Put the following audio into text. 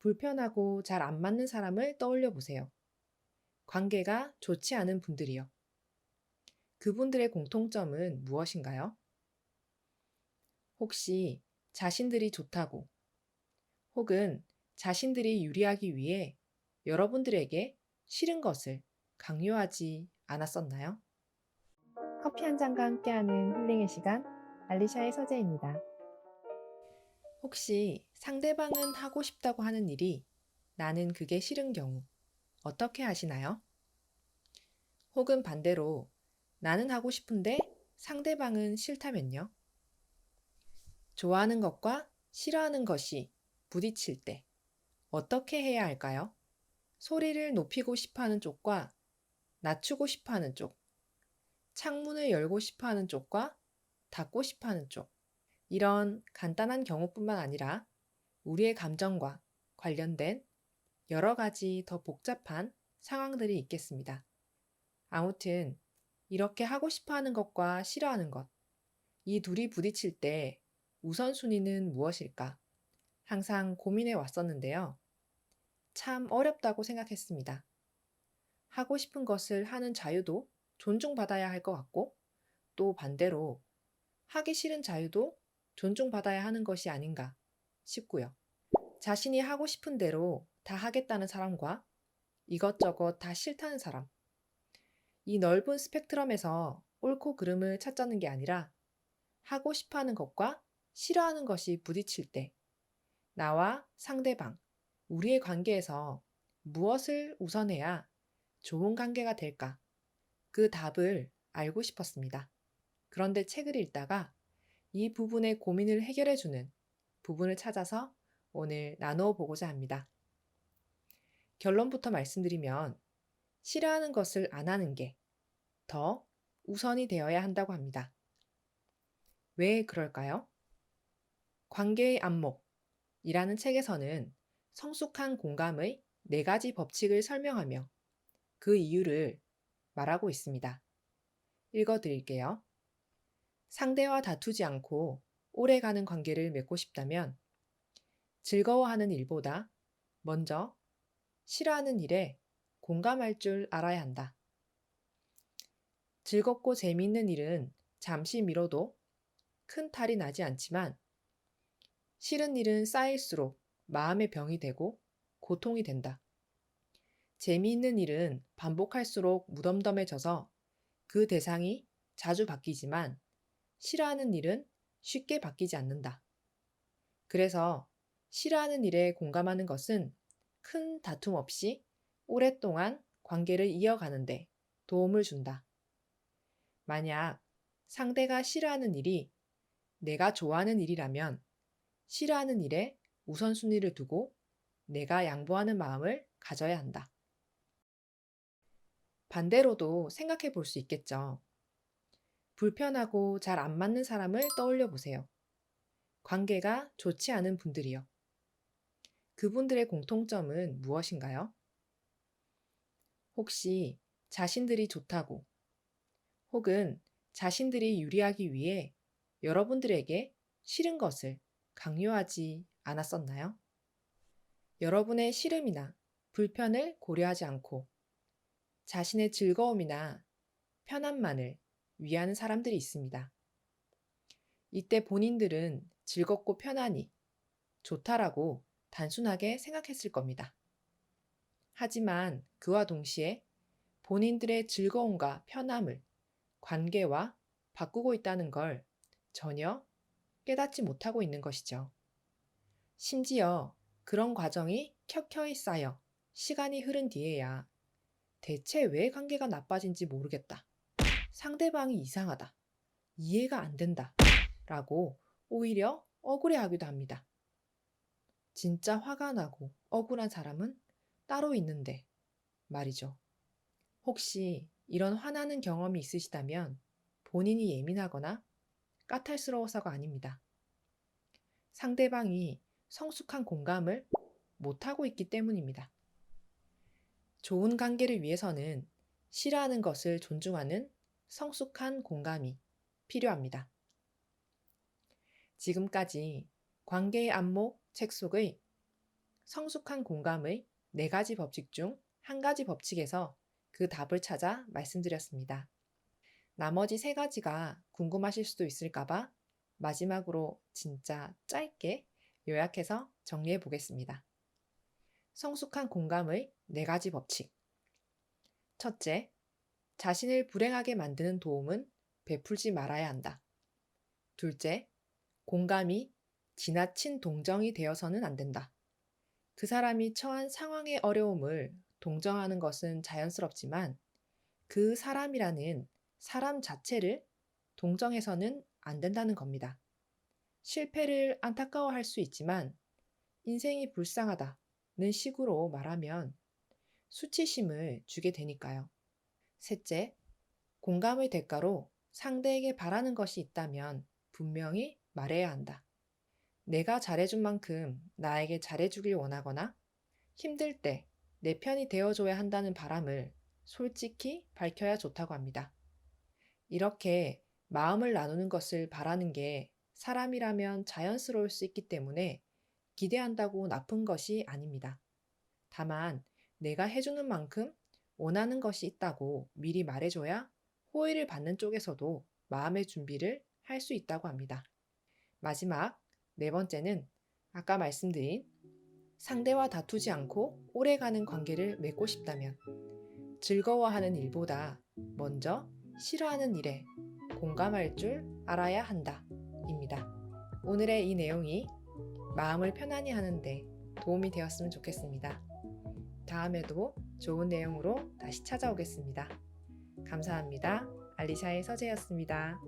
불편하고 잘 안 맞는 사람을 떠올려 보세요. 관계가 좋지 않은 분들이요. 그분들의 공통점은 무엇인가요? 혹시 자신들이 좋다고 혹은 자신들이 유리하기 위해 여러분들에게 싫은 것을 강요하지 않았었나요? 커피 한 잔과 함께하는 힐링의 시간, 알리샤의 서재입니다. 혹시 상대방은 하고 싶다고 하는 일이 나는 그게 싫은 경우 어떻게 하시나요? 혹은 반대로 나는 하고 싶은데 상대방은 싫다면요? 좋아하는 것과 싫어하는 것이 부딪힐 때 어떻게 해야 할까요? 소리를 높이고 싶어 하는 쪽과 낮추고 싶어 하는 쪽, 창문을 열고 싶어 하는 쪽과 닫고 싶어 하는 쪽, 이런 간단한 경우뿐만 아니라 우리의 감정과 관련된 여러 가지 더 복잡한 상황들이 있겠습니다. 아무튼 이렇게 하고 싶어 하는 것과 싫어하는 것, 이 둘이 부딪힐 때 우선순위는 무엇일까? 항상 고민해 왔었는데요. 참 어렵다고 생각했습니다. 하고 싶은 것을 하는 자유도 존중받아야 할 것 같고, 또 반대로 하기 싫은 자유도 존중받아야 하는 것이 아닌가 싶고요. 자신이 하고 싶은 대로 다 하겠다는 사람과 이것저것 다 싫다는 사람, 이 넓은 스펙트럼에서 옳고 그름을 찾자는 게 아니라 하고 싶어 하는 것과 싫어하는 것이 부딪힐 때 나와 상대방, 우리의 관계에서 무엇을 우선해야 좋은 관계가 될까? 그 답을 알고 싶었습니다. 그런데 책을 읽다가 이 부분의 고민을 해결해주는 부분을 찾아서 오늘 나누어 보고자 합니다. 결론부터 말씀드리면 싫어하는 것을 안 하는 게 더 우선이 되어야 한다고 합니다. 왜 그럴까요? 관계의 안목이라는 책에서는 성숙한 공감의 4가지 법칙을 설명하며 그 이유를 말하고 있습니다. 읽어 드릴게요. 상대와 다투지 않고 오래가는 관계를 맺고 싶다면 즐거워하는 일보다 먼저 싫어하는 일에 공감할 줄 알아야 한다. 즐겁고 재미있는 일은 잠시 미뤄도 큰 탈이 나지 않지만 싫은 일은 쌓일수록 마음의 병이 되고 고통이 된다. 재미있는 일은 반복할수록 무덤덤해져서 그 대상이 자주 바뀌지만 싫어하는 일은 쉽게 바뀌지 않는다. 그래서 싫어하는 일에 공감하는 것은 큰 다툼 없이 오랫동안 관계를 이어가는데 도움을 준다. 만약 상대가 싫어하는 일이 내가 좋아하는 일이라면 싫어하는 일에 우선순위를 두고 내가 양보하는 마음을 가져야 한다. 반대로도 생각해 볼 수 있겠죠. 불편하고 잘 안 맞는 사람을 떠올려 보세요. 관계가 좋지 않은 분들이요. 그분들의 공통점은 무엇인가요? 혹시 자신들이 좋다고 혹은 자신들이 유리하기 위해 여러분들에게 싫은 것을 강요하지 않았었나요? 여러분의 싫음이나 불편을 고려하지 않고 자신의 즐거움이나 편함만을 위하는 사람들이 있습니다. 이때 본인들은 즐겁고 편하니 좋다라고 단순하게 생각했을 겁니다. 하지만 그와 동시에 본인들의 즐거움과 편함을 관계와 바꾸고 있다는 걸 전혀 깨닫지 못하고 있는 것이죠. 심지어 그런 과정이 켜켜이 쌓여 시간이 흐른 뒤에야 대체 왜 관계가 나빠진지 모르겠다. 상대방이 이상하다. 이해가 안 된다. 라고 오히려 억울해하기도 합니다. 진짜 화가 나고 억울한 사람은 따로 있는데 말이죠. 혹시 이런 화나는 경험이 있으시다면 본인이 예민하거나 까탈스러워서가 아닙니다. 상대방이 성숙한 공감을 못하고 있기 때문입니다. 좋은 관계를 위해서는 싫어하는 것을 존중하는 성숙한 공감이 필요합니다. 지금까지 관계의 안목 책 속의 성숙한 공감의 4가지 법칙 중 한 가지 법칙에서 그 답을 찾아 말씀드렸습니다. 나머지 3가지가 궁금하실 수도 있을까봐 마지막으로 진짜 짧게 요약해서 정리해 보겠습니다. 성숙한 공감의 4가지 법칙. 첫째, 자신을 불행하게 만드는 도움은 베풀지 말아야 한다. 둘째, 공감이 지나친 동정이 되어서는 안 된다. 그 사람이 처한 상황의 어려움을 동정하는 것은 자연스럽지만 그 사람이라는 사람 자체를 동정해서는 안 된다는 겁니다. 실패를 안타까워할 수 있지만 인생이 불쌍하다는 식으로 말하면 수치심을 주게 되니까요. 셋째, 공감의 대가로 상대에게 바라는 것이 있다면 분명히 말해야 한다. 내가 잘해준 만큼 나에게 잘해주길 원하거나 힘들 때 내 편이 되어줘야 한다는 바람을 솔직히 밝혀야 좋다고 합니다. 이렇게 마음을 나누는 것을 바라는 게 사람이라면 자연스러울 수 있기 때문에 기대한다고 나쁜 것이 아닙니다. 다만 내가 해주는 만큼 원하는 것이 있다고 미리 말해줘야 호의를 받는 쪽에서도 마음의 준비를 할 수 있다고 합니다. 마지막 4번째는 아까 말씀드린 상대와 다투지 않고 오래가는 관계를 맺고 싶다면 즐거워하는 일보다 먼저 싫어하는 일에 공감할 줄 알아야 한다 입니다. 오늘의 이 내용이 마음을 편안히 하는데 도움이 되었으면 좋겠습니다. 다음에도 좋은 내용으로 다시 찾아오겠습니다. 감사합니다. 알리샤의 서재였습니다.